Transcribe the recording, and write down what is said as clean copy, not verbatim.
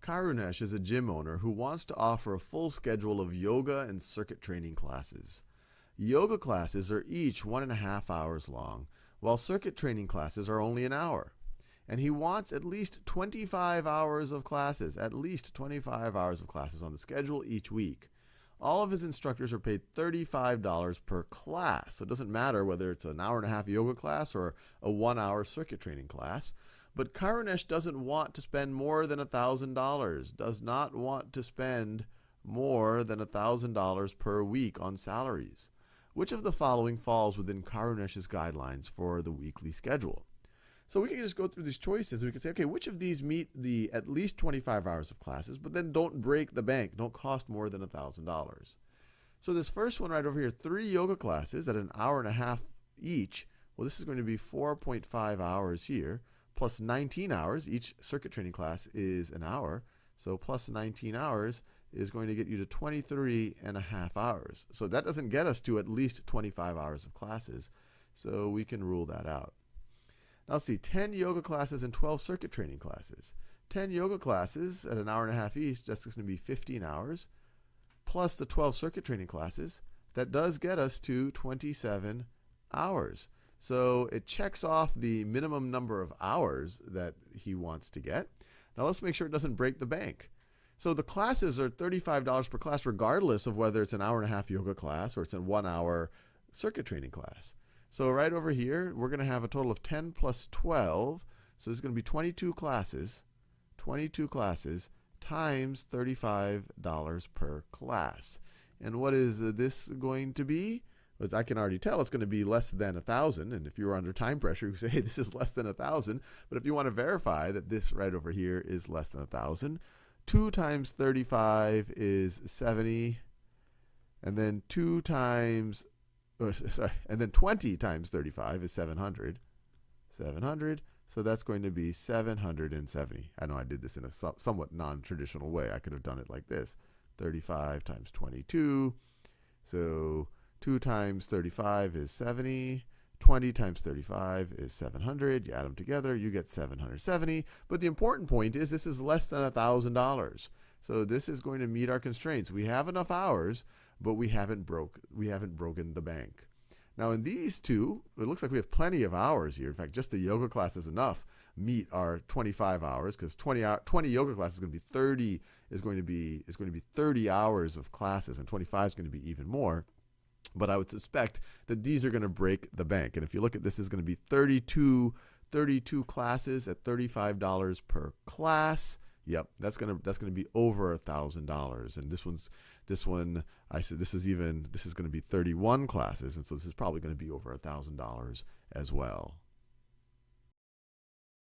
Karunesh is a gym owner who wants to offer a full schedule of yoga and circuit training classes. Yoga classes are each 1.5 hours long, while circuit training classes are only an hour. And he wants at least 25 hours of classes, on the schedule each week. All of his instructors are paid $35 per class. So it doesn't matter whether it's an hour-and-a-half yoga class or a 1-hour circuit training class. But Karunesh doesn't want to spend more than $1,000, does not want to spend more than $1,000 per week on salaries. Which of the following falls within Karunesh's guidelines for the weekly schedule? So we can just go through these choices. We can say, okay, which of these meet the at least 25 hours of classes, but then don't break the bank, don't cost more than $1,000. So this first one right over here, 3 yoga classes at an hour-and-a-half each. Well, this is going to be 4.5 hours here, plus 19 hours. Each circuit training class is an hour. So plus 19 hours is going to get you to 23.5 hours. So that doesn't get us to at least 25 hours of classes. So we can rule that out. Now let's see, 10 yoga classes and 12 circuit training classes. 10 yoga classes at an hour-and-a-half each, that's going to be 15 hours, plus the 12 circuit training classes. That does get us to 27 hours. So it checks off the minimum number of hours that he wants to get. Now let's make sure it doesn't break the bank. So the classes are $35 per class regardless of whether it's an hour-and-a-half yoga class or it's a 1-hour circuit training class. So right over here, we're going to have a total of 10 plus 12. So there's going to be 22 classes times $35 per class. And what is this going to be? As I can already tell, it's going to be less than 1,000. And if you're under time pressure, you say, hey, this is less than 1,000. But if you want to verify that this right over here is less than 1,000, 2 times 35 is 70. And then 20 times 35 is 700. 700. So that's going to be 770. I know I did this in a somewhat non-traditional way. I could have done it like this. 35 times 22. So 2 times 35 is 70. 20 times 35 is 700. You add them together, you get 770. But the important point is this is less than $1,000. So this is going to meet our constraints. We have enough hours, but we haven't broken the bank. Now in these two, it looks like we have plenty of hours here. In fact, just the yoga class is enough meet our 25 hours because 20 yoga classes is going to be 30 hours of classes, and 25 is going to be even more. But I would suspect that these are going to break the bank. And if you look at this, is going to be 32 classes at $35 per class. Yep, that's going to be over $1,000. And this one I said this is going to be 31 classes, and so this is probably going to be over $1,000 as well.